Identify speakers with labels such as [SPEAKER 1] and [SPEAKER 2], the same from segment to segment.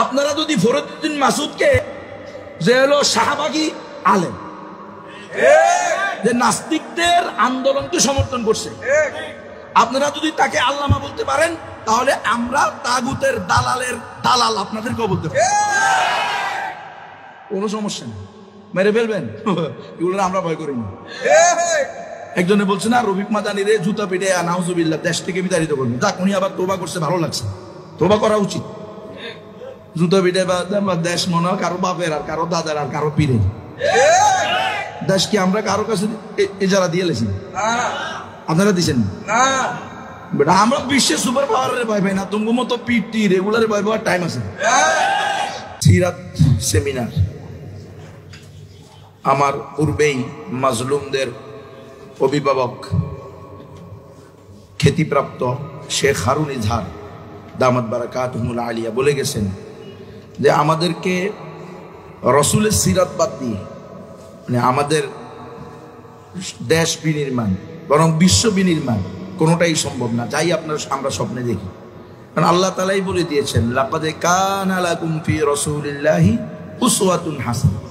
[SPEAKER 1] আপনারা যদি ফরিদউদ্দিন মাসুদকে যে হলো শাহবাগী আলেম, যে নাস্তিকদের আন্দোলনকে সমর্থন করছে, আপনারা যদি তাকে আল্লামা বলতে পারেন, তাহলে আমরা তাগুতের দালাল আপনাদেরকেও বলতে পারি, কোনো সমস্যা নেই। মেরে ফেলবেন, এগুলো আমরা ভয় করি না। একজনে বলছে না, রফিক মাদানি রে জুতা পিটে নাউজুবিল্লাহ দেশ থেকে বিতাড়িত করবে। যাক, উনি আবার তোবা করছে, ভালো লাগছে, তোবা করা উচিত। জুতা পিটে বা দেশ মনে হয় কারো বাপের আর কারো দাদার আর কারো পীরের দেশ। কি আমরা কারো কাছে এজারা দিয়ে লেছি? আপনারা দিচ্ছেন না। আমরা বিশ্বের সুপার পাওয়ারের ভয় পাই না, তুমি মতো পিটি রেগুলার ভয় পাওয়ার টাইম আছে। সিরাত সেমিনার আমার পূর্বেই মাজলুমদের অভিভাবক খ্যাতিপ্রাপ্ত শেখ হারুন ইজহার দামাত বারাকাতুহুল আলিয়া বলে গেছেন যে আমাদেরকে রসুলের সিরাত বাদ দিয়ে, মানে আমাদের দেশ বিনির্মাণ বরং বিশ্ব বিনির্মাণ কোনোটাই সম্ভব না, যাই আমরা স্বপ্নে দেখি। কারণ আল্লাহ তাআলাই বলে দিয়েছেন, লাকাদ কানা লাকুম ফি রাসূলিল্লাহি উসওয়াতুন হাসানাহ।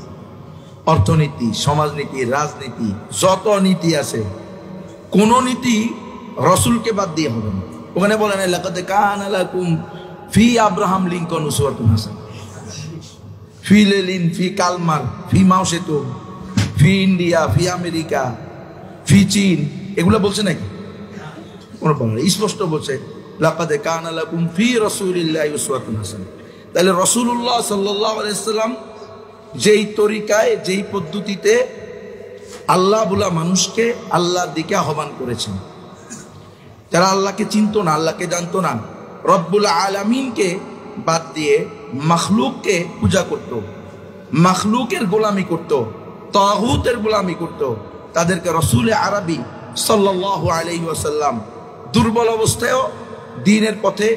[SPEAKER 1] অর্থনীতি, সমাজনীতি, রাজনীতি, যত নীতি আছে, কোন নীতি রসুলকে বাদ দিয়ে হবে না। ওখানে বলেন লাকাদ কানা লাকুম ফি আব্রাহাম লিঙ্কন উসওয়াতুন হাসানাহ, ফি লেনিন, ফি কালমার, ফি মাও সেতু, ফি ইন্ডিয়া, ফি আমেরিকা, ফি চীন, এগুলো বলছে নাকি? কোনো বলে স্পষ্ট বলছে লাকাদ কানা লাকুম ফি রাসূলিল্লাহি উসওয়াতুন হাসানাহ। তাহলে রাসূলুল্লাহ সাল্লাল্লাহু আলাইহি সাল্লাম যেই তরিকায়, যেই পদ্ধতিতে আল্লাহ বলা মানুষকে আল্লাহর দিকে আহ্বান করেছেন, যারা আল্লাহকে চিনতো না, আল্লাহকে জানতো না, রব্বুল আলামিনকে বাদ দিয়ে মাখলুককে পূজা করত, মাখলুকের গোলামি করত, তাগুতের গোলামি করত, তাদেরকে রাসূল আরবি সাল্লাল্লাহু আলাইহি ওয়াসাল্লাম দুর্বল অবস্থায়ও দ্বীনের পথে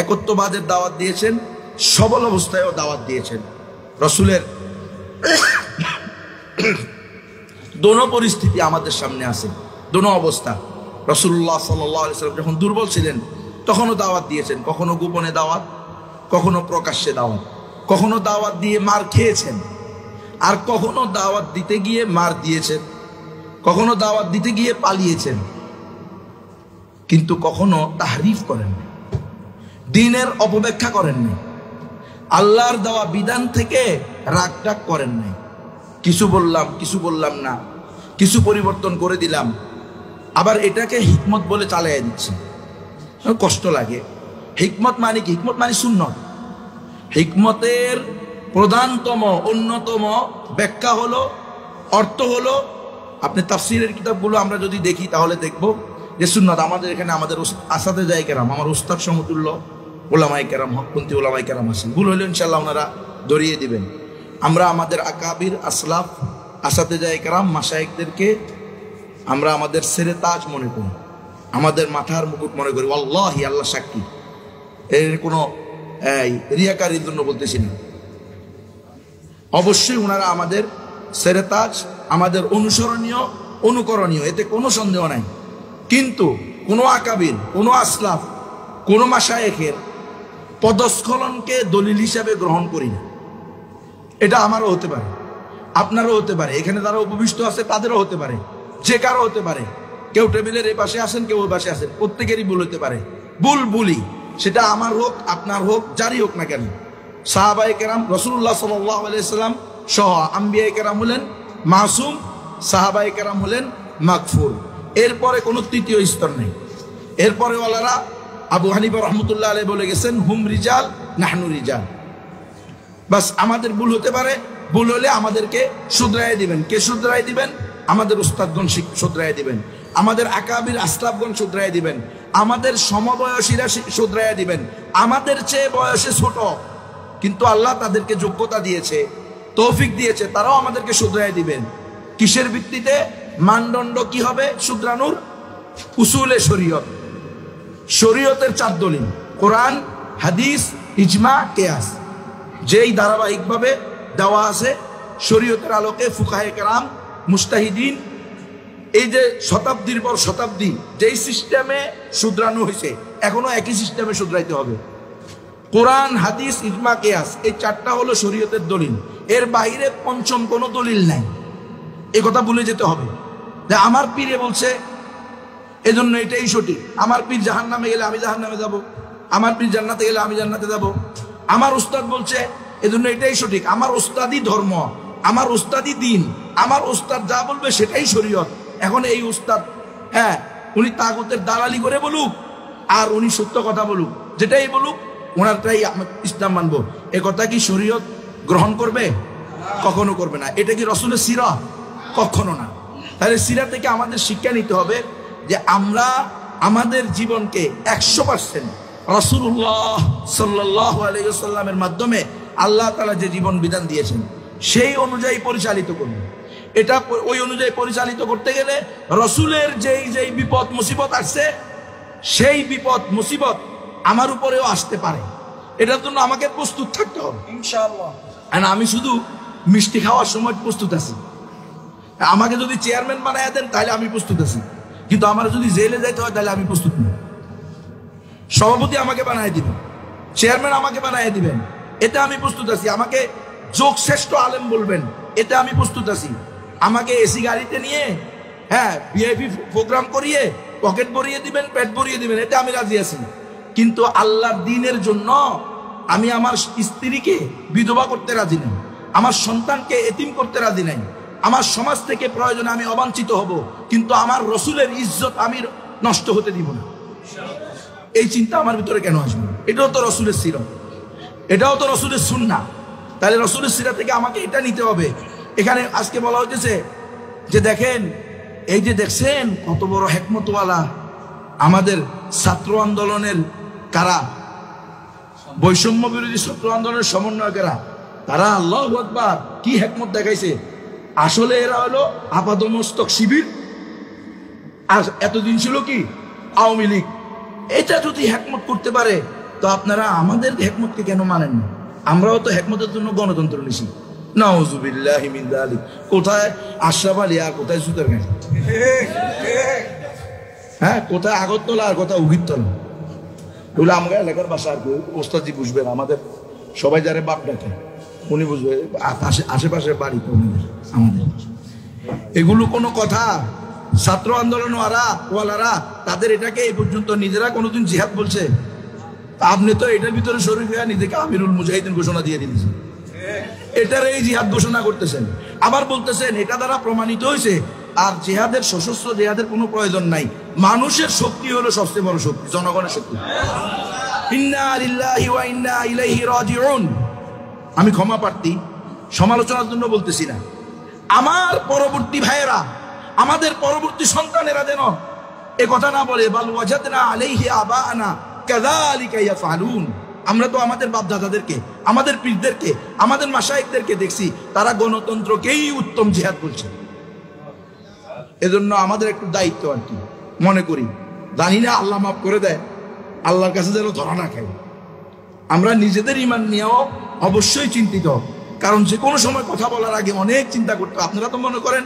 [SPEAKER 1] একত্ববাদের দাওয়াত দিয়েছেন, সবল অবস্থায়ও দাওয়াত দিয়েছেন। রাসূলের দোনো পরিস্থিতি আমাদের সামনে আছে, দোনো অবস্থা। রাসূলুল্লাহ সাল্লাল্লাহু আলাইহি ওয়াসাল্লাম যখন দুর্বল ছিলেন তখনও দাওয়াত দিয়েছেন, কখনো গোপনে দাওয়াত, কখনো প্রকাশ্যে দাওয়াত, কখনো দাওয়াত দিয়ে মার খেয়েছেন, আর কখনো দাওয়াত দিতে গিয়ে মার দিয়েছেন, কখনো দাওয়াত দিতে গিয়ে পালিয়েছেন, কিন্তু কখনো তাহরিফ করেন না, দ্বীনের অপব্যাখ্যা করেন না, আল্লাহর দেওয়া বিধান থেকে রাগটাগ করেন নাই। কিছু বললাম, কিছু বললাম না, কিছু পরিবর্তন করে দিলাম, আবার এটাকে হিকমত বলে চালিয়ে দিচ্ছে। কষ্ট লাগে। হিকমত মানে কি? হিকমত মানে সুন্নত। হিকমতের প্রধানতম অন্যতম ব্যাখ্যা হলো, অর্থ হলো, আপনি তাফসীরের কিতাবগুলো আমরা যদি দেখি তাহলে দেখব যে সুন্নত আমাদের এখানে আমাদের আসাতেজায়ে কেরাম, আমার উস্তাদ সমতুল্য ওলামায়ে কেরাম, হকপন্থী ওলামায়ে কেরাম আছেন, ভুল হইলে ইনশাআল্লাহ ওনারা ধরিয়ে দিবেন। আমরা আমাদের আকাবির, আসলাফ, আসাতেজায়ে কেরাম, মাশায়েখদেরকে আমরা আমাদের সেরে তাজ মনে করি, আমাদের মাথার মুকুট মনে করি। আল্লাহি, আল্লাহ সাক্ষী, এর কোনো রিয়াকারির জন্য বলতেছি না। অবশ্যই ওনারা আমাদের সেরে তাজ, আমাদের অনুসরণীয়, অনুকরণীয়, এতে কোনো সন্দেহ নাই। কিন্তু কোনো আকাবির, কোনো আসলাফ, কোনো মাশায়েখের পদস্খলনকে দলিল হিসাবে গ্রহণ করি না। এটা আমারও হতে পারে, আপনারও হতে পারে, এখানে যারা উপবিষ্ট আছে তাদেরও হতে পারে, যে কারো হতে পারে। কেউ টেবিলের এই পাশে আসেন, কেউ ওই পাশে আসেন, প্রত্যেকেরই ভুল হতে পারে। ভুল ভুলই, সেটা আমার হোক, আপনার হোক, যারই হোক না কেন। সাহাবায়ে কেরাম, রাসূলুল্লাহ সাল্লাল্লাহু আলাইহি ওয়াসাল্লাম সহ আম্বিয়ায়ে কেরাম হলেন মাসুম, সাহাবায়ে কেরাম হলেন মাগফুর। এরপরে কোনো তৃতীয় স্তর নেই। এরপরে ওয়ালারা আবু হানিফা রহমতুল্লাহ আলাইহি বলে গেছেন, হুম রিজাল নাহনু রিজাল। বাস আমাদের ভুল হতে পারে, ভুল হলে আমাদেরকে শুধরাই দিবেন। কে শুধরাই দিবেন? আমাদের উস্তাদগণ শুধরাই দিবেন, আমাদের আকাবির আসলাফগণ শুধরাই দিবেন, আমাদের সমবয়সীরা শুধরাই দিবেন, আমাদের চেয়ে বয়সে ছোট কিন্তু আল্লাহ তাদেরকে যোগ্যতা দিয়েছে, তৌফিক দিয়েছে, তারাও আমাদেরকে শুধরাই দিবেন। কিসের ভিত্তিতে? মানদণ্ড কি হবে শুধরানোর? উসুলে শরীয়ত, শরীয়তের 4 দলিল, কোরআন, হাদিস, ইজমা, কিয়াস, যেই ধারাবাহিকভাবে দেওয়া আছে শরীয়তের আলোকে ফুকাহে কেরাম, মুস্তাহিদিন, এই যে শতাব্দীর পর শতাব্দী যেই সিস্টেমে শুধরানো হয়েছে, এখনো একই সিস্টেমে শুধরাইতে হবে। কোরআন, হাদিস, ইজমা, কিয়াস, এই চারটা হলো শরীয়তের দলিল। এর বাইরে পঞ্চম কোনো দলিল নাই। এই কথা ভুলে যেতে হবে যে আমার পীরে বলছে এজন্য এটাই সঠিক। আমার পীর জাহান্নামে গেলে আমি জাহান্নামে যাব, আমার পীর জান্নাতে গেলে আমি জান্নাতে যাব। আমার উস্তাদ বলছে এজন্য এটাই সঠিক। আমার উস্তাদই ধর্ম, আমার উস্তাদই দিন, আমার উস্তাদ যা বলবে সেটাই শরীয়ত। এখন এই উস্তাদ, হ্যাঁ, উনি তাগুতের দালালি করে বলুক আর উনি সত্য কথা বলুক, যেটাই বলুক ওনারটাই ইসলাম মানবো, এ কথা কি শরীয়ত গ্রহণ করবে? কখনো করবে না। এটা কি রসুলের সিরা? কখনো না। তাহলে সিরা থেকে আমাদের শিক্ষা নিতে হবে যে আমরা আমাদের জীবনকে 100% রাসূলুল্লাহ সাল্লাল্লাহু আলাইহি ওয়াসাল্লামের মাধ্যমে আল্লাহ তাআলা যে জীবন বিধান দিয়েছেন সেই অনুযায়ী পরিচালিত করব। এটা ওই অনুযায়ী পরিচালিত করতে গেলে রসুলের যেই বিপদ মুসিবত আসছে সেই বিপদ মুসিবত আমার উপরেও আসতে পারে। এটার জন্য আমাকে প্রস্তুত থাকতে হবে ইনশাআল্লাহ। আর আমি শুধু মিষ্টি খাওয়ার সময় প্রস্তুত আছি। আমাকে যদি চেয়ারম্যান বানায় দেন তাহলে আমি প্রস্তুত আছি, কিন্তু আমার যদি জেলে যাইতে হয় তাহলে আমি প্রস্তুত নই। সভাপতি আমাকে বানায় দিবেন, চেয়ারম্যান আমাকে বানায় দিবেন, এতে আমি প্রস্তুত আছি। আমাকে যোগশ্রেষ্ঠ আলেম বলবেন, এতে আমি প্রস্তুত আছি। আমাকে এসি গাড়িতে নিয়ে, হ্যাঁ, ভিআইপি প্রোগ্রাম করিয়ে পকেট ভরিয়ে দিবেন, পেট ভরিয়ে দিবেন, এতে আমি রাজি আছি। কিন্তু আল্লাহর দ্বীনের জন্য আমি আমার স্ত্রীকে বিধবা করতে রাজি নাই, আমার সন্তানকে এতিম করতে রাজি নাই, আমার সমাজ থেকে প্রয়োজনে আমি অবাঞ্ছিত হব, কিন্তু আমার রসুলের ইজ্জত আমি নষ্ট হতে দিব না। এই চিন্তা আমার ভিতরে কেন আসবে? এটাও তো রসুলের সিরাত, এটাও তো রসুলের সুন্নাহ। তাহলে রসুলের সিরাত থেকে আমাকে এটা নিতে হবে। এখানে আজকে বলা হচ্ছে যে দেখেন, এই যে দেখছেন কত বড় হেকমতওয়ালা আমাদের ছাত্র আন্দোলনের কারা, বৈষম্য বিরোধী ছাত্র আন্দোলনের সমন্বয়কেরা, তারা আল্লাহু আকবার কি হেকমত দেখাইছে। আসলে এরা হলো আপাদমস্তক শিবির, আর এতদিন ছিল কি আওয়ামী লীগ। এটা যদি হেকমত করতে পারে তো আপনারা আমাদের হেকমতকে কেন মানেন না? আমরাও তো হেকমতের জন্য গণতন্ত্র নিছি। নাউযুবিল্লাহি মিন যালিক। কোথায় আশরাফ আলী আর কোথায় সুতারগাঁও, হ্যাঁ, কোথায় আগরতলা আর কোথায় উগিরতলা। এগুলো আমাদের এলাকার ভাষা। আর ওস্তাদজি বুঝবেন, আমাদের সবাই যারা বাপ ডাকে উনি বুঝবে, আশেপাশের বাড়ি তো আমাদের। এগুলো কোনো কথা? ছাত্র আন্দোলন ওয়ালারা তাদের এটাকে এই পর্যন্ত নিজেরা কোনোদিন জিহাদ বলছে? আপনি তো এটার ভিতরে শরীর হয়ে নিজেকে আমিরুল মুজাহিদিন ঘোষণা দিয়ে দিয়েছেন, এটার এই জিহাদ ঘোষণা করতেছেন, আবার বলতেছেন এটা দ্বারা প্রমাণিত হয়েছে। আর জিহাদের, সশস্ত্র জিহাদের কোনো প্রয়োজন নাই। মানুষের শক্তি হলো সবচেয়ে বড় শক্তি, জনগণের শক্তি। ইন্না লিল্লাহি ওয়া ইন্না ইলাইহি রাজিউন। আমি ক্ষমা প্রার্থী, সমালোচনার জন্য বলতেছি না। আমার পরবর্তী ভাইয়েরা, আমাদের পরবর্তী সন্তানেরা যেন এ কথা না বলে বাল ওয়াজাদনা আলাইহি আবানা কাযালিকা ইয়াফআলুন। আমরা তো আমাদের বাপদাদাদেরকে, আমাদের পীরদেরকে, আমাদের মাশায়েখদেরকে দেখছি তারা গণতন্ত্রকেই উত্তম জিহাদ বলছে। এজন্য আমাদের একটু দায়িত্ব আর কি মনে করি, জানি না আল্লাহ মাফ করে দেয়, আল্লাহর কাছে যেন ধরা না খাই। আমরা নিজেদের ঈমান নিয়েও অবশ্যই চিন্তিত, কারণ যে কোনো সময় কথা বলার আগে অনেক চিন্তা করতে। আপনারা তো মনে করেন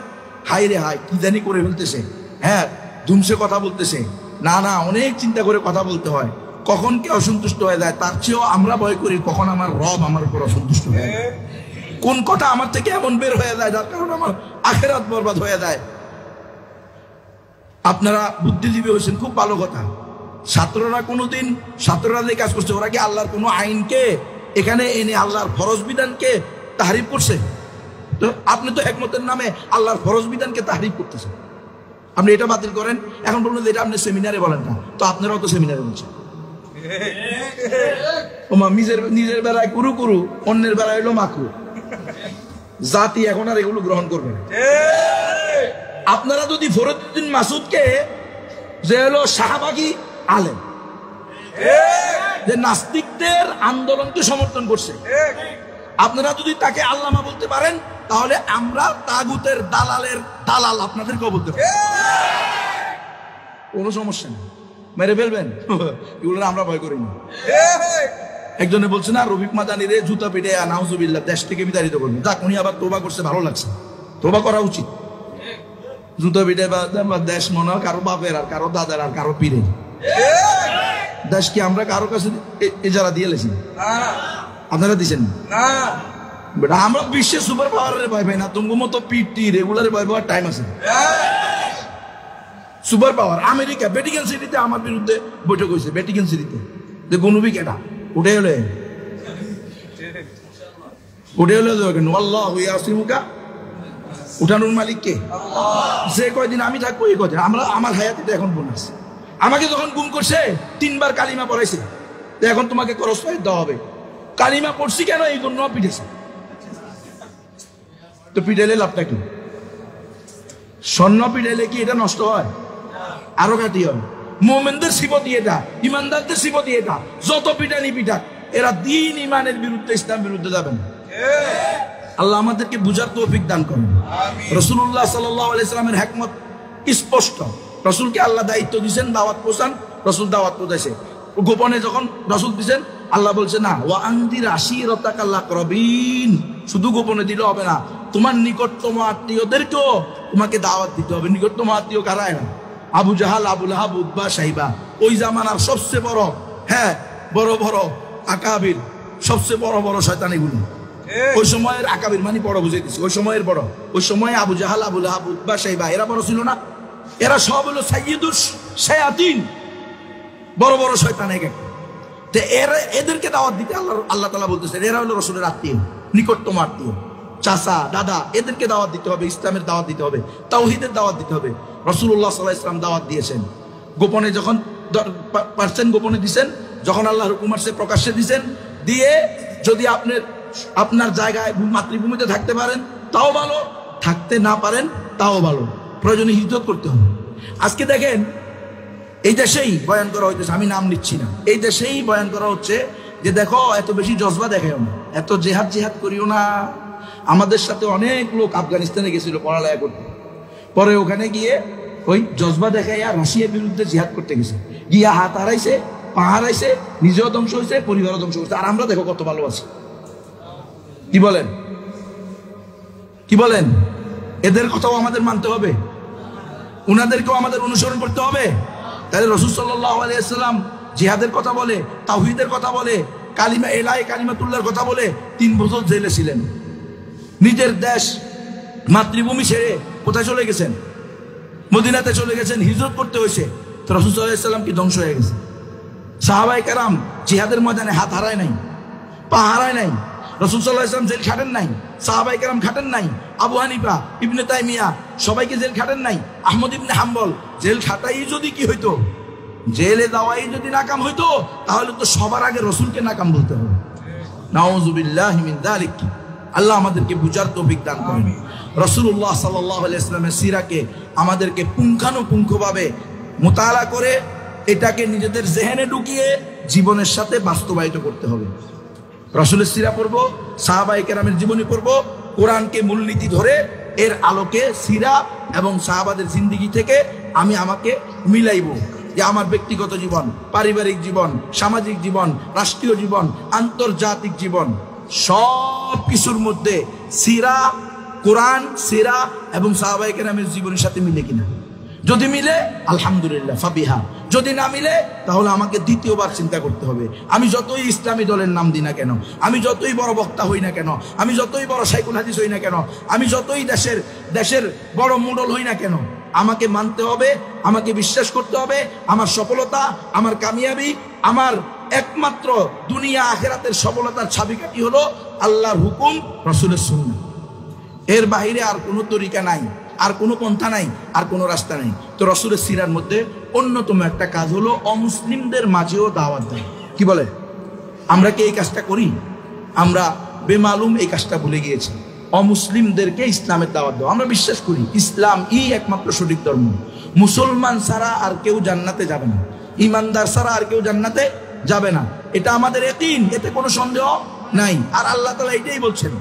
[SPEAKER 1] হাই রে হাই কি জানি করে ফেলতেছে, হ্যাঁ, ধুমসে কথা বলতেছে। না না, অনেক চিন্তা করে কথা বলতে হয়। কখন কে অসন্তুষ্ট হয়ে যায় তার চেয়েও আমরা ভয় করি কখন আমার রব আমার উপর অসন্তুষ্ট হয়ে যায়, কোন কথা আমার থেকে এমন বের হয়ে যায় যার কারণে আমার আখিরাত বরবাদ হয়ে যায়। আপনারা বুদ্ধিজীবী হয়েছেন, খুব ভালো কথা। ছাত্ররা কোনোদিন, ছাত্ররা যে কাজ করছে, ওরা কি আল্লাহর কোনো আইনকে এখানে এনে আল্লাহর ফরজ বিধানকে তাহরিফ করছে? তো আপনি তো একমতের নামে আল্লাহর ফরজ বিধানকে তাহরিফ করতেছেন। আপনি এটা বাতিল করেন, এখন বলুন যে এটা আপনি সেমিনারে বলেন না, তো আপনারাও তো সেমিনারে বলছেন। নিজের বেলায় কুরু কুরু, অন্যের বেলায় হইলো মাকরু। জাতি এখন আর এগুলো গ্রহণ করবে না। আপনারা যদি ফরিদউদ্দিন মাসুদকে, যে হলো শাহবাগী আলেম, যে নাস্তিকদের আন্দোলনকে সমর্থন করছে, আপনারা যদি তাকে আল্লামা বলতে পারেন তাহলে আমরা তাগুতের দালালের দালাল আপনাদেরকেও বলতে পারি, কোনো সমস্যা নেই। মেরে ফেলবেন, এগুলো আমরা ভয় করি না। একজনে বলছে না, রফিক মাদানি রে জুতা পিটে নাউজুবিল্লাহ দেশ থেকে বিতাড়িত করবে। যাক, উনি আবার তোবা করছে, ভালো লাগছে, তোবা করা উচিত। জুতা পিটে বা দেশ মনে হয় কারো বাপের আর কারো দাদার আর কারো পীরের, দেশ কি আমরা কারো কাছে এজারা দিয়ে লেছি? আপনারা দিচ্ছেন না? বেটা আমরা বিশ্বের সুপার পাওয়ারের ভয় পাই না, তোমার মতো পিটি রেগুলার ভয় পাওয়ার টাইম আছে। সুপার পাওয়ার আমেরিকা ভ্যাটিকান সিটিতে আমার বিরুদ্ধে বৈঠক হয়েছে, ভ্যাটিকান সিটিতে। যে গনুবি কেটা উঠে হলে উঠানোর মালিক কে? যে কয়দিন আমি থাকবো এই কথা আমরা, আমার হায়াতিতে এখন বোনাস। আমাকে যখন গুম করছে 3 বার কালিমা পড়াইছে, এখন তোমাকে খরচ দেওয়া হবে। কালিমা পড়ছি কেন? এই জন্য পিটেছে। তো পিটাইলে লাভটা কি? স্বর্ণ পিটাইলে কি এটা নষ্ট হয়? আরো কাটি হয়। মোমেনদের সিফতি এটা, ইমানদারদের সিফতি এটা। যত পিটানি পিটা, এরা দিন ইমানের বিরুদ্ধে, ইসলাম বিরুদ্ধে যাবেন। আল্লাহ আমাদেরকে বুঝার তৌফিক দান করেন। রাসূলুল্লাহ সাল্লাল্লাহু আলাইহি সাল্লামের হিকমত স্পষ্ট। রাসূলকে আল্লাহ দায়িত্ব দিয়েছেন দাওয়াত পৌঁছান, রাসূল দাওয়াত পৌঁছাইছে। গোপনে যখন রাসূল দিয়েছেন, আল্লাহ বলছে না ওয়া আনদির আশিরাতাকাল আকরাবিন, শুধু গোপনে দিলে হবে না, তোমার নিকটতম আত্মীয়দেরকেও তোমাকে দাওয়াত দিতে হবে। নিকটতম আত্মীয় কারা? আবু জাহাল, আবু লাহাব, উতবা, শাইবা, ওই জামানার সবচেয়ে বড়, বড় বড় আকাবির, সবচেয়ে বড় বড় শয়তান এগুলো। ওই সময়ের আকাবির মানে বড় বুঝে দিচ্ছি, ওই সময়ের বড়। ওই সময় আবু জাহাল, আবু লাহাব, উতবা, শাইবা এরা বড় ছিল না? এরা সব হলো সাইয়্যিদুশ শায়াতিন, বড় বড় শয়তান এক একটা। তো এদেরকে দাওয়াত দিতে আল্লাহ তাআলা বলতেছেন এরা হলো রাসূলের আত্মীয়, নিকটতম আত্মীয়, চাচা, দাদা, এদেরকে দাওয়াত দিতে হবে, ইসলামের দাওয়াত দিতে হবে, তাওহীদের দাওয়াত দিতে হবে। রাসূলুল্লাহ সাল্লাল্লাহু আলাইহি ওয়াসাল্লাম দাওয়াত দিয়েছেন গোপনে, যখন পারছেন গোপনে দিয়েছেন, যখন আল্লাহর হুকুম আসছে প্রকাশ্যে দিয়েছেন। দিয়ে যদি আপনার জায়গায় মাতৃভূমিতে থাকতে পারেন তাও ভালো, থাকতে না পারেন তাও ভালো, প্রয়োজনে হিজরত করতে হবে। আজকে দেখেন এই দেশেই বয়ান করা হইতেছে, আমি নাম নিচ্ছি না, এই দেশেই বয়ান করা হচ্ছে যে দেখো এত বেশি জজবা দেখাও না, এত জেহাদ করিও না। আমাদের সাথে অনেক লোক আফগানিস্তানে গেছিল পড়ালেখা করতে, পরে ওখানে গিয়ে ওই জজবা দেখাইয়া রাশিয়ার বিরুদ্ধে জিহাদ করতে গেছে, গিয়া হাত হারাইছে, পা হারাইছে, নিজেও ধ্বংস হয়েছে, পরিবারও ধ্বংস হয়েছে। আর আমরা দেখো কত ভালো আছি। কি বলেন? কি বলেন? এদের কথাও আমাদের মানতে হবে, উনাদেরকেও আমাদের অনুসরণ করতে হবে। তাহলে রাসূল সাল্লাল্লাহু আলাইহি ওয়াসাল্লাম জিহাদের কথা বলে, তাওহীদের কথা বলে, কালিমা কালিমাতুল্লাহর কথা বলে 3 বছর জেলে ছিলেন। নিজের দেশ মাতৃভূমি ছেড়ে কোথায় চলে গেছেন? মদিনাতে চলে গেছেন, হিজরত করতে হয়েছে। তো রাসূল সাল্লাল্লাহু আলাইহি ওয়াসাল্লাম কি ধ্বংস হয়ে গেছে? সাহাবায়ে কেরাম জিহাদের ময়দানে হাত হারায় নাই, পা হারায় নাই, রাসূল সাল্লাল্লাহু আলাইহি ওয়াসাল্লাম জেল খাটেন নাই, সাহাবায়ে কেরাম খাটেন নাই, আবু হানিফা, ইবনে তাইমিয়া সবাইকে জেল খাটেন নাই, আহমদ ইবনে হাম্বল জেল খাটাই যদি কি হইতো, জেলে যাওয়াই যদি নাকাম হইতো, তাহলে তো সবার আগে রাসূলকে নাকাম বলতে হবে। নাউযুবিল্লাহি মিন যালিক। আল্লাহ আমাদেরকে বুঝার তৌফিক দান করেন। রাসূলুল্লাহ সাল্লাল্লাহু আলাইহি ওয়াসাল্লামের সিরাকে আমাদেরকে পুঙ্খানুপুঙ্খভাবে মুতালা করে এটাকে নিজেদের জেহেনে ঢুকিয়ে জীবনের সাথে বাস্তবায়িত করতে হবে। রাসূলের সিরা পড়বো, সাহাবায়ে কেরামের জীবনী পড়বো, কোরআনকে মূলনীতি ধরে এর আলোকে সিরা এবং সাহাবাদের জিন্দেগি থেকে আমি আমাকে মিলাইবো যে আমার ব্যক্তিগত জীবন, পারিবারিক জীবন, সামাজিক জীবন, রাষ্ট্রীয় জীবন, আন্তর্জাতিক জীবন, সব কিছুর মধ্যে সিরা, কোরআন, সিরা এবং সাহাবায়ে কেরামের জীবনের সাথে মিলে কিনা। যদি মিলে আলহামদুলিল্লাহ ফাবিহা, যদি না মিলে তাহলে আমাকে দ্বিতীয়বার চিন্তা করতে হবে। আমি যতই ইসলামী দলের নাম দিই না কেন, আমি যতই বড় বক্তা হই না কেন, আমি যতই বড় শাইখুল হাদিস হই না কেন, আমি যতই দেশের বড় মোডল হই না কেন, আমাকে মানতে হবে, আমাকে বিশ্বাস করতে হবে আমার সফলতা, আমার কামিয়াবি, আমার একমাত্র দুনিয়া আখিরাতের সফলতার চাবিকাঠি হলো আল্লাহর হুকুম, রাসূলের সুন্নাহ। এর বাইরে আর কোনো তরিকা নাই, আর কোনো পন্থা নাই, আর কোনো রাস্তা নাই। তো রাসূলের সিরার মধ্যে অন্যতম একটা কাজ হলো অমুসলিমদের মাঝেও দাওয়াত দেয়। কি বলে? আমরা কি এই কাজটা করি? আমরা বেমালুম এই কাজটা ভুলে গিয়েছি। অমুসলিমদেরকে ইসলামের দাওয়াত দেওয়া। আমরা বিশ্বাস করি ইসলামই একমাত্র সঠিক ধর্ম, মুসলমান ছাড়া আর কেউ জান্নাতে যাবে না, ইমানদার ছাড়া আর কেউ জান্নাতে যাবে না, এটা আমাদের ইয়াকিন, এতে কোনো সন্দেহ নাই। আর আল্লাহ তাআলা এটাই বলছেন,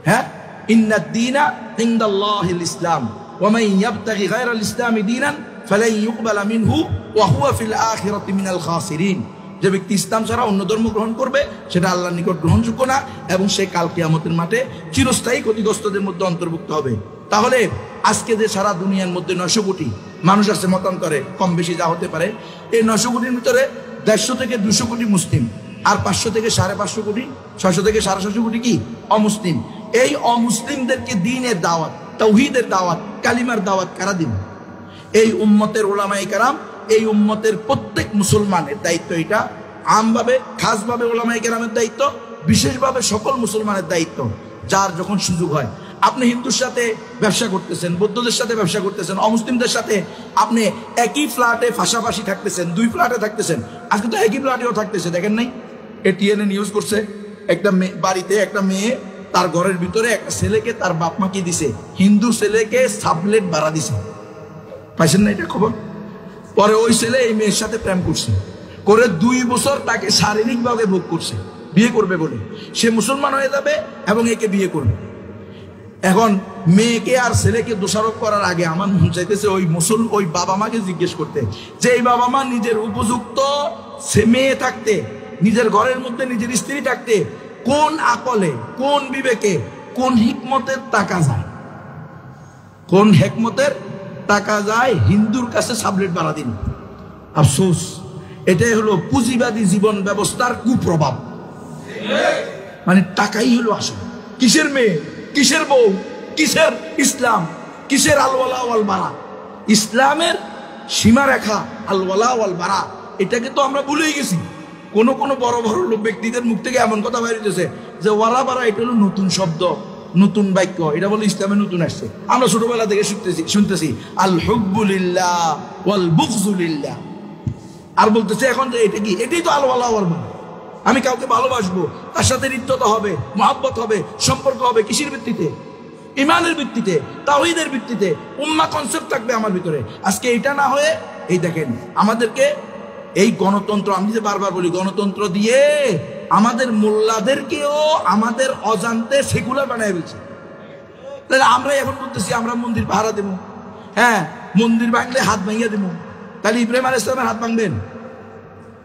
[SPEAKER 1] হ্যাঁ, ইন্নাদ দীনা ইনদাল্লাহিল ইসলাম ওয়া মান ইয়াবতাগি গায়রাল ইসলামি দীনান ফালান ইউকবালা মিনহু ওয়া হুয়া ফিল আখিরাতি মিনাল খাসিরিন। যে ব্যক্তি ইসলাম ছাড়া অন্য ধর্ম গ্রহণ করবে সেটা আল্লাহর নিকট গ্রহণযোগ্য না এবং সে কাল কিয়ামতের মাঠে চিরস্থায়ী ক্ষতিগ্রস্তদের মধ্যে অন্তর্ভুক্ত হবে। তাহলে আজকে যে সারা দুনিয়ার মধ্যে 900 কোটি মানুষ আছে মতান্তরে, কম বেশি যা হতে পারে, এই 900 কোটির ভিতরে 150 থেকে 200 কোটি মুসলিম, আর 500 থেকে 550 কোটি, 600 থেকে 650 কোটি কি অমুসলিম। এই অমুসলিমদেরকে দ্বীনের দাওয়াত, তাওহীদের দাওয়াত, কালিমার দাওয়াত কারা দিন? এই উম্মতের উলামায়ে কেরাম, এই উম্মতের প্রত্যেক মুসলমানের দায়িত্ব এটা। আমভাবে, খাসভাবে উলামায়ে কেরামের দায়িত্ব, বিশেষভাবে সকল মুসলমানের দায়িত্ব। যার যখন সুযোগ হয়, আপনি হিন্দুর সাথে ব্যবসা করতেছেন, বৌদ্ধদের সাথে ব্যবসা করতেছেন, অমুসলিমদের সাথে আপনি একই ফ্ল্যাটে পাশাপাশি থাকতেছেন, 2 ফ্ল্যাটে থাকতেছেন, আজকে তো একই ফ্ল্যাটেও থাকতেছে। দেখেন নাই, এটিএনএ নিউজ করছে, একটা বাড়িতে একটা মেয়ে তার ঘরের ভিতরে একটা ছেলেকে তার বাপ মা কি দিছে, হিন্দু ছেলেকে সাবলেট ভাড়া দিছে। পাইছেন না এটা খবর? পরে ওই ছেলে এই মেয়ের সাথে প্রেম করছে, করে 2 বছর তাকে শারীরিকভাবে ভোগ করছে, বিয়ে করবে বলে। সে মুসলমান হয়ে যাবে এবং একে বিয়ে করবে। এখন মেয়েকে আর ছেলেকে দোষারোপ করার আগে আমার মন চাইতেছে ওই বাবা মাকে জিজ্ঞেস করতে, যে এই বাবা মা নিজের উপযুক্ত মেয়ে থাকতে, নিজের ঘরের মধ্যে নিজের স্ত্রী থাকতে কোন আকলে, কোন বিবেকে, কোন হিকমতের টাকা যায়, কোন হিকমতের টাকা যায় হিন্দুর কাছে সাবলেট ভাড়া দিন। আফসোস, এটাই হলো পুঁজিবাদী জীবন ব্যবস্থার কুপ্রভাব। মানে টাকাই হলো আসল। কিসের মেয়ে, কিসের বউ, কিসের ইসলাম, কিসের আলওয়ালা ওয়াল বারা? ইসলামের সীমারেখা আলওয়ালা ওয়াল বারা, এটাকে তো আমরা ভুলেই গেছি। কোন কোন বড় বড় লোক ব্যক্তিদের মুখ থেকে এমন কথা বাইরে হইতেছে যে ওয়ালা বারা এটা হলো নতুন শব্দ, নতুন বাক্য, এটা বলে ইসলামে নতুন আসছে। আমরা ছোটবেলা থেকে শুনতেছি আল হুব্বু লিল্লাহ ওয়াল বুগযু লিল্লাহ, আর বলতেছে এখন যে এটা কি, এটাই তো আলওয়ালা ওয়াল বারা। আমি কাউকে ভালোবাসবো, তার সাথে হৃদ্যতা হবে, মহব্বত হবে, সম্পর্ক হবে কিসের ভিত্তিতে? ইমানের ভিত্তিতে, তাওহীদের ভিত্তিতে। উম্মাহ কনসেপ্ট থাকবে আমার ভিতরে। আজকে এটা না হয়ে এই দেখেন আমাদেরকে এই গণতন্ত্র, আমি যে বারবার বলি গণতন্ত্র দিয়ে আমাদের মোল্লাদেরকেও আমাদের অজান্তে সেকুলার বানায় ফেলছে। তাহলে আমরা এখন বলতেছি আমরা মন্দির পাহারা দেব, হ্যাঁ মন্দির ভাঙলে হাত ভাঙিয়ে দেব। তাহলে ইব্রাহিম আলাইহিস সালামের হাত ভাঙবেন?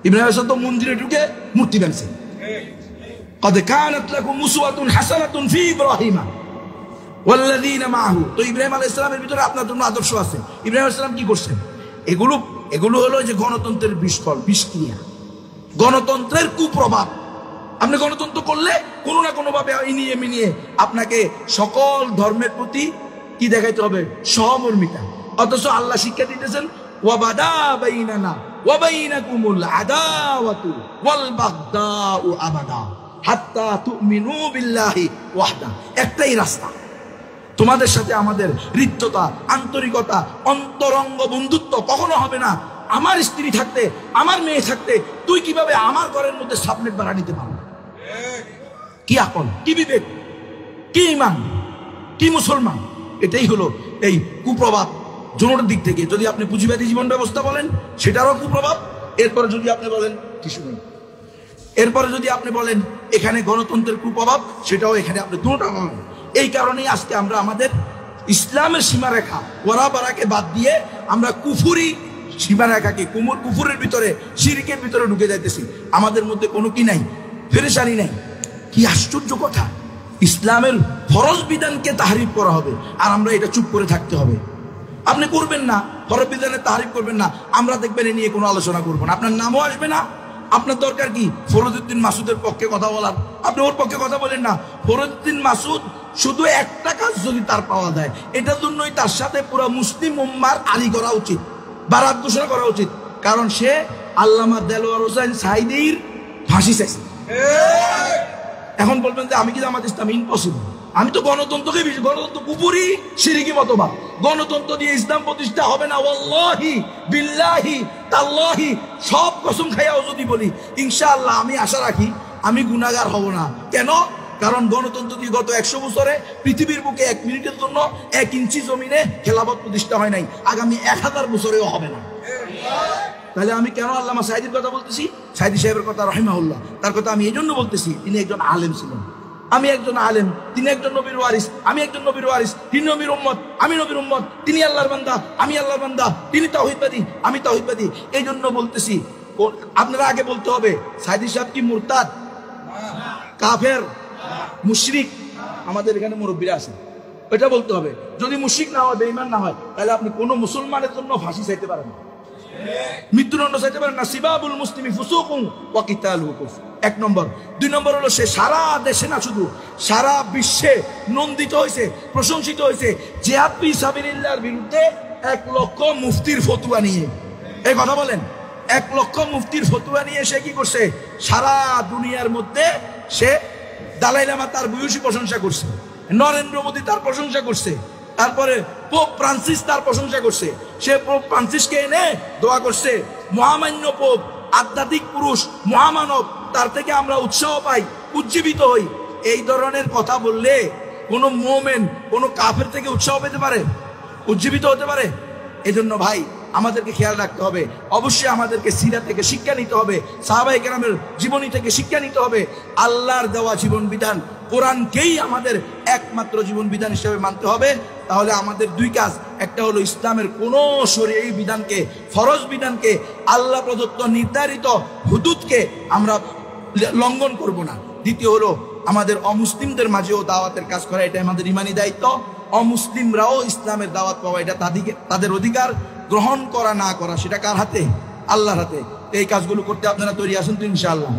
[SPEAKER 1] ইব্রাহিম আলাইহিস সালাম তো মন্দিরে ঢুকে মূর্তি বানছে। قد كانت لكم أسوة حسنة في إبراهيم والذين معه। তো ইব্রাহিম আলাইহিস সালামের ভিতরে আপনার জন্য আদর্শ আছে। ইব্রাহিম আলাইহিস সালাম কি করছেন? এগুলো হলো যে গণতন্ত্রের বিস্ফল, বিষক্রিয়া, গণতন্ত্রের কুপ্রভাব। আপনি গণতন্ত্র করলে কোনো না কোনো ভাবে ইনিয়ে মিনিয়ে আপনাকে সকল ধর্মের প্রতি কি দেখাইতে হবে? সহমর্মিতা। অথচ আল্লাহ শিক্ষা দিতেছেন ওয়াবাদা বাইনানা ওয়া বাইনাকুমুল আদাওয়াতু ওয়াল বাগদাউ আবাদা হাত্তা তুমিনু বিল্লাহি ওয়াহদা। একটাই রাস্তা, তোমাদের সাথে আমাদের হৃদ্যতা, আন্তরিকতা, অন্তরঙ্গ বন্ধুত্ব কখনো হবে না। আমার স্ত্রী থাকতে, আমার মেয়ে থাকতে তুই কিভাবে আমার ঘরের মধ্যে সাবলেট ভাড়া নিতে পারো? কি আকল, কি বিবেক, কি ঈমান, কি মুসলমান? এটাই হলো এই কুপ্রভাব জোনোর দিক থেকে। যদি আপনি পুঁজিবাদী জীবন ব্যবস্থা বলেন সেটারও কুপ্রভাব। এরপরে যদি আপনি বলেন কি শুনুন, এরপরে যদি আপনি বলেন এখানে গণতন্ত্রের কুপ্রভাব, সেটাও এখানে আপনি দুটোটা পাবেন। এই কারণেই আজকে আমরা আমাদের ইসলামের সীমারেখা ওয়ারাবারাকে বাদ দিয়ে আমরা কুফুরি সীমারেখাকে, কুফুরের ভিতরে, শিরকের ভিতরে ঢুকে যাইতেছি। আমাদের মধ্যে কোনো কি নাই, পেরেশানি নাই। কি আশ্চর্য কথা! ইসলামের ফরজ বিধানকে তাহরিফ করা হবে আর আমরা এটা চুপ করে থাকতে হবে। আপনি করবেন না, ফরজ বিধানের তাহরিফ করবেন না, আমরা দেখবেন এ নিয়ে কোনো আলোচনা করবো না, আপনার নামও আসবে না। আপনার দরকার কি ফরজউদ্দিন মাসুদের পক্ষে কথা বলার? আপনি ওর পক্ষে কথা বলেন না। ফরজউদ্দিন মাসুদ শুধু একটা কাজ যদি তার পাওয়া যায়, এটার জন্যই তার সাথে পুরো মুসলিম উম্মার আলী করা উচিত, বারাত ঘোষণা করা উচিত। কারণ সে আল্লামা দেলোয়ার হোসেন সাঈদীর ফাঁসি চাইছে। এখন বলবেন যে আমি কি জামাত ইসলাম? ইম্পসিবল। আমি তো গণতন্ত্রকে, গণতন্ত্র কুফরি শিরকি মতবাদ, গণতন্ত্র দিয়ে ইসলাম প্রতিষ্ঠা হবে না। ওয়াল্লাহি বিল্লাহি তাল্লাহি সব কসম খাইয়াও যদি বলি ইনশাআল্লাহ আমি আশা রাখি আমি গুনাহগার হব না। কেন? কারণ গণতন্ত্র দিয়ে গত 100 বছরে পৃথিবীর বুকে 1 মিনিটের জন্য 1 ইঞ্চি জমিনে খেলাফত প্রতিষ্ঠা হয় নাই, আগামী 1000 বছরেও হবে না। তাহলে আমি কেন আল্লামা সাঈদীর কথা বলতেছি? সাঈদী সাহেবের কথা রাহিমাহুল্লাহ, তার কথা আমি এই জন্য বলতেছি, তিনি একজন আলেম ছিলেন, আমি একজন আলেম, তিনি একজন নবীর ওয়ারিস, আমি একজন নবীর ওয়ারিস, তিনি নবীর উম্মত, আমি নবীর উম্মত, তিনি আল্লাহর বান্দা, আমি আল্লাহর বান্দা, তিনি তাওহীদবাদী, আমি তাওহীদবাদী। এই জন্য বলতেছি আপনারা আগে বলতে হবে সাঈদী সাহেব কি মুরতাদ, কাফের, মুশরিক? আমাদের এখানে মুরব্বীরা আছে, এটা বলতে হবে। যদি মুশরিক না হয়, বেঈমান না হয়, তাহলে আপনি কোনো মুসলমানের জন্য ফাঁসি চাইতে পারেন না, মৃত্যুদণ্ড চাইতে পারেন না। সিবাবুল মুসলিমি ফুসুকুন ওয়া কিতালুহু কুফর, 1 নম্বর। 2 নম্বর হলো সে সারা দেশে না শুধু সারা বিশ্বে নন্দিত হয়েছে, প্রশংসিত হয়েছে জিহাদ ফি সাবিলিল্লাহর বিরুদ্ধে 1 লক্ষ মুফতির ফতোয়া নিয়ে। এই কথা বলেন, 1 লক্ষ মুফতির ফতোয়া নিয়ে সে কি করছে? সারা দুনিয়ার মধ্যে সে দালাই লামা তার ভূয়সী প্রশংসা করছে, নরেন্দ্র মোদী তার প্রশংসা করছে, তারপরে পোপ ফ্রান্সিস তার প্রশংসা করছে। সে পোপ ফ্রান্সিসকে এনে দোয়া করছে, মহামান্য পোপ, আধ্যাত্মিক পুরুষ, মহামানব, তার থেকে আমরা উৎসাহ পাই, উজ্জীবিত হই। এই ধরনের কথা বললে কোন মোমেন, কোন কাফের থেকে উৎসাহ পেতে পারে, উজ্জীবিত হতে পারে? এজন্য ভাই আমাদেরকে খেয়াল রাখতে হবে, অবশ্যই আমাদেরকে সিরাত থেকে শিক্ষা নিতে হবে, সাহাবায়ে কেরামের জীবনী থেকে শিক্ষা নিতে হবে। আল্লাহর দেওয়া জীবন বিধান কোরআনকেই আমাদের একমাত্র জীবন বিধান হিসেবে মানতে হবে। তাহলে আমাদের 2 কাজ, একটা হলো ইসলামের কোন শরঈ বিধানকে, ফরজ বিধানকে, আল্লাহ প্রদত্ত নির্ধারিত হুদুদকে আমরা লঙ্ঘন করব না। দ্বিতীয় হলো আমাদের অমুসলিমদের মাঝেও দাওয়াতের কাজ করা, এটা আমাদের ইমানি দায়িত্ব। অমুসলিমরাও ইসলামের দাওয়াত পাওয়া, এটা তাদের অধিকার। গ্রহণ করা না করা সেটা কার হাতে? আল্লাহর হাতে। এই কাজগুলো করতে আপনারা তৈরি আছেন তো ইনশাআল্লাহ?